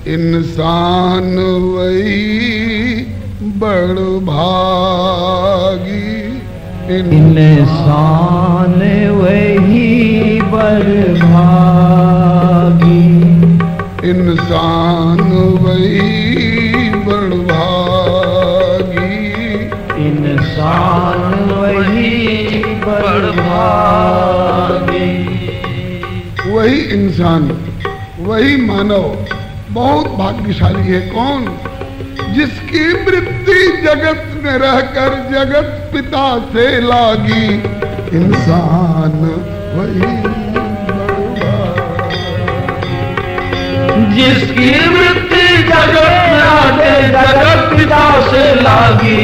इंसान वही बड़ भागी, इंसान वही बड़ भागी, इंसान वही बड़ भागी, इंसान वही बड़ भागी। वही इंसान, वही मानव बहुत भाग्यशाली है। कौन? जिसकी वृत्ति जगत में रहकर जगत पिता से लागी, इंसान वही बड़ा। जिसकी वृत्ति जगत में रहकर जगत पिता से लागी,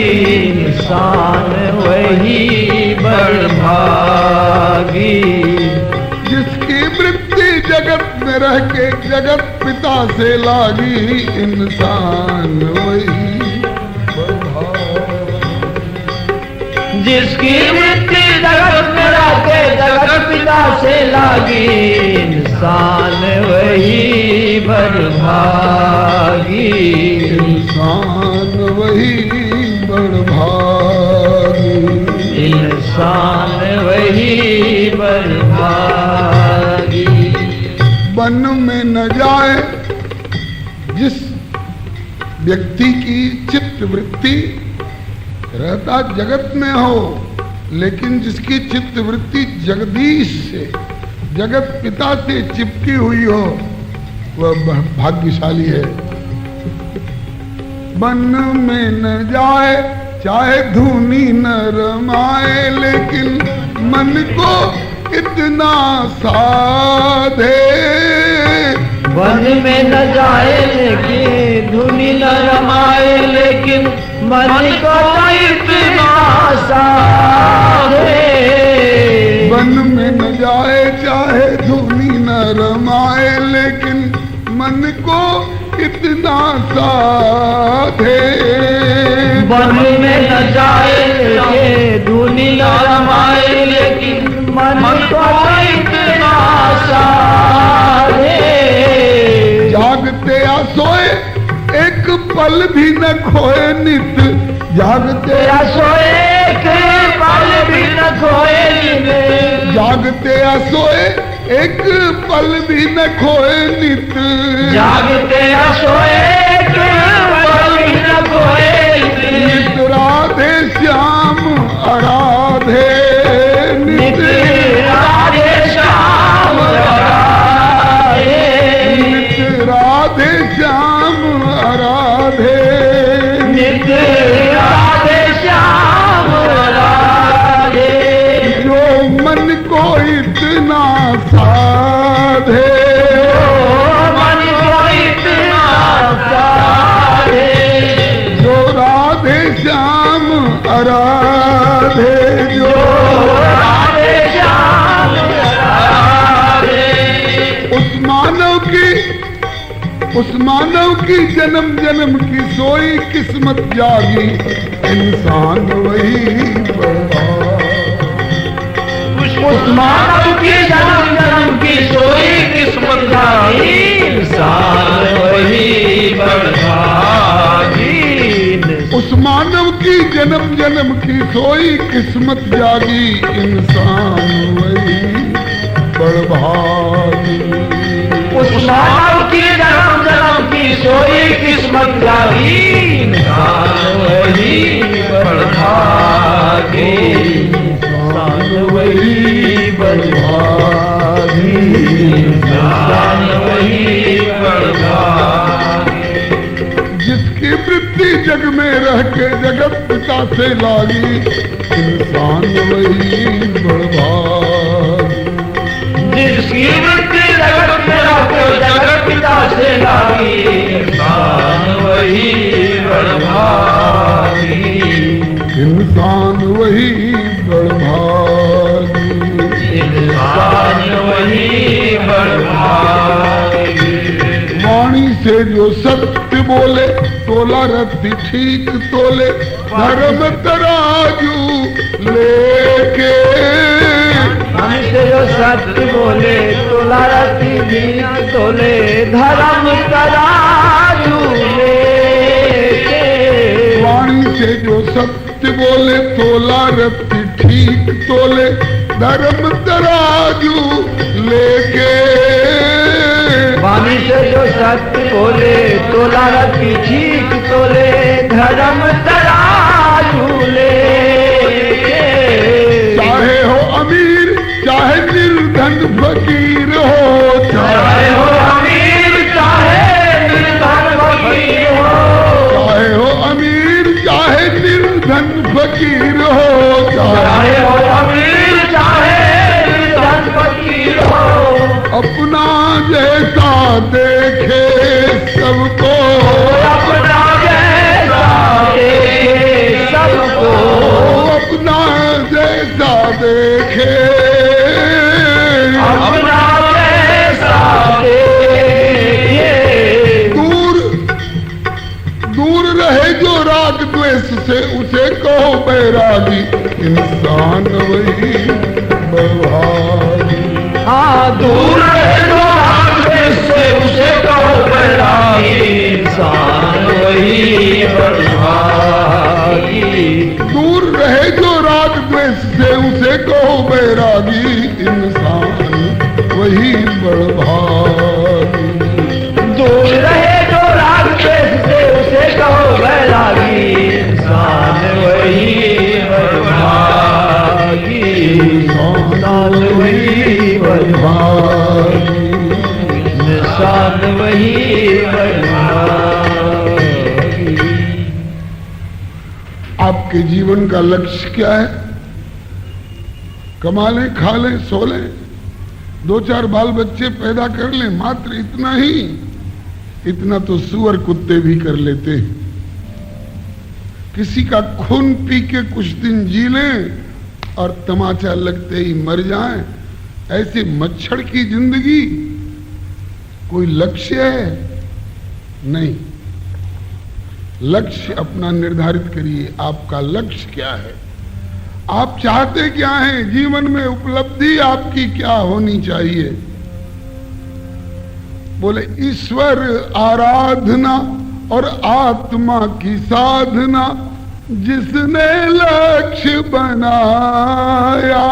इंसान वही बड़ भागी। जिसकी वृत्ति जगत में रह के जगत पिता से लागी, इंसान वही बड़ा। जिसकी वृत्ति जगत में रह के जगत पिता से लागी, इंसान वही बड़ भागी, इंसान वही बड़ भागी, इंसान वही बड़ भागी। वन में न जाए जिस व्यक्ति की चित्त वृत्ति रहता जगत में हो, लेकिन जिसकी चित्त वृत्ति जगदीश से जगत पिता से चिपकी हुई हो, वह भाग्यशाली है। वन में न जाए चाहे धूनी न रमाए, लेकिन मन को इतना साधे। वन में न जाए लेकिन धुनी न रमाए, लेकिन मन को इतना साधे। वन में न जाए चाहे धूनी न रमाए, लेकिन मन को इतना साधे। वन में न जाए लेकिन धुनी न रमाए, लेकिन मन को इतना साधे। जागते या सोए एक पल भी न खोए नित, जागते या सोए एक पल भी न खोए नित, जागते या सोए एक पल भी न खोए नित, जागते या सोए एक पल भी न खोए नित राधे श्याम आराधे, नित राधे श्याम आराधे, नित राधे श्याम आराधे, नित राधे श्याम आराधे। जो मन को इतना साधे, मन को इतना साधे, जो राधे श्याम आराधे, जो राधे श्याम आराधे। उस मानव की जन्म जन्म की सोई किस्मत जागी, इंसान वही बड़ा। उस मानव की जन्म जन्म की सोई किस्मत जागी, इंसान वही बड़ भागी। उस मानव की जन्म जन्म की सोई किस्मत जागी, इंसान वही बड़ भागी। उस मानव की जन्म जन्म की सोई किस्मत जागी, इंसान वही बड़ भागी, इंसान वही बड़ भागी, इंसान वही बड़ भागी। जिसकी वृत्ति जग में रह के जगत पिता से लागी, इंसान वही बड़ भागी। जिसकी वृत्ति जगत में रहकर जगत पिता से लागी, इंसान वही बड़ भागी, इंसान वही बड़ भागी, इंसान वही बड़ भागी। वाणी से जो सत्य बोले तोला रत्ती ठीक तोले, धर्म तराजू लेके। हमसे जो सत्य बोले तोला रत्ती ठीक तोले, धर्म तराजू वाणी से जो सत्य बोले, तोला रत्ती ठीक तोले, धर्म तराजू लेके। वाणी से जो सत्य बोले, तोला रत्ती ठीक तोले, धर्म तराजू लेके। चाहे हो अमीर चाहे निर्धन फकीर हो, चाहे हो अमीर चाहे निर्धन फकीर हो, चाहे हो अमीर चाहे निर्धन फकीर हो, चाहे हो अमीर चाहे निर्धन फकीर हो। अपना जैसा देखे सबको, अपना जैसा देखे सबको, अपना जैसा देखे, अपना जैसा देखे। दूर रहे जो राग द्वेष से, उसे कहो बैरागी, इंसान वही बलभागी। हाँ, दूर रहे जो राग द्वेष से, उसे कहो बैरागी, इंसान वही बलभागी। दूर रहे जो राग द्वेष से, उसे कहो बैरागी, इंसान वही बलभागी। दूर रहे जो राग द्वेष से, उसे कहो बैरागी, इंसान वही बलभागी, इंसान वही बलभागी, इंसान वही बलभागी। आपके जीवन का लक्ष्य क्या है? कमा लें, खा लें, सो लें, 2-4 बाल बच्चे पैदा कर लें, मात्र इतना ही। इतना तो सुअर कुत्ते भी कर लेते हैं। किसी का खून पी के कुछ दिन जी लें और तमाचा लगते ही मर जाएं, ऐसे मच्छर की जिंदगी। कोई लक्ष्य है? नहीं। लक्ष्य अपना निर्धारित करिए। आपका लक्ष्य क्या है? आप चाहते क्या हैं? जीवन में उपलब्धि आपकी क्या होनी चाहिए? बोले ईश्वर आराधना और आत्मा की साधना, जिसने लक्ष्य बनाया।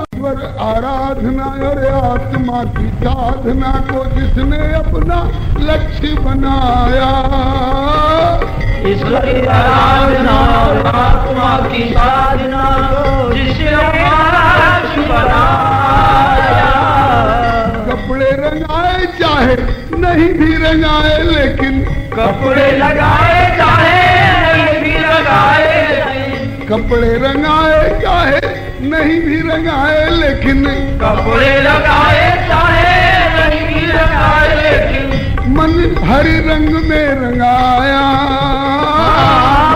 ईश्वर आराधना और आत्मा की साधना को जिसने अपना लक्ष्य बनाया। ईश्वर की आराधना और आत्मा की साधना को जिसने अपना लक्ष्य बनाया। कपड़े रंगाए चाहे नहीं भी रंगाए, लेकिन कपड़े लगाए चाहे नहीं भी लगाए, कपड़े रंगाए चाहे नहीं भी रंगाए, लेकिन कपड़े लगाए चाहे नहीं भी लगाए, लेकिन मन हरि रंग में रंगाया।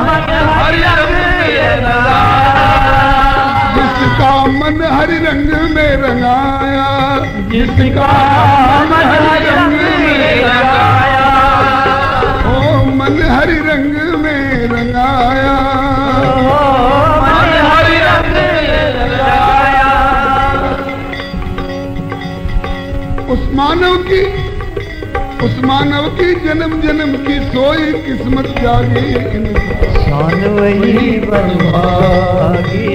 मन हरि रंग में रंगाया। जिसका मन हरि रंग में रंगाया, जिसका मन हरि रंग में रंगाया। ओ मन हरि रंग में रंगाया। मन हरि रंग में रंगाया। उस मानव की जन्म जन्म की सोई किस्मत जागी, इंसान वही बलभागी।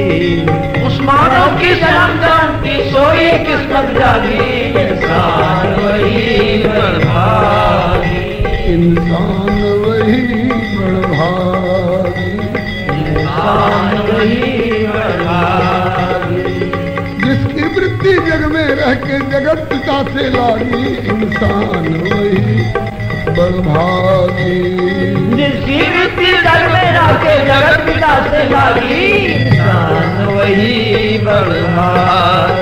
उस मानव की जन्म जन्म की सोई किस्मत जागी, इंसान वही बलभागी। इंसान वही बलभागी। इंसान वही बलभागी। जिसकी वृत्ति जग में रह के जगत पिता से लागी, इंसान वही बलभागी। जिसकी वृत्ति जग में रह के जगत पिता से लागी, इंसान वही बलभागी।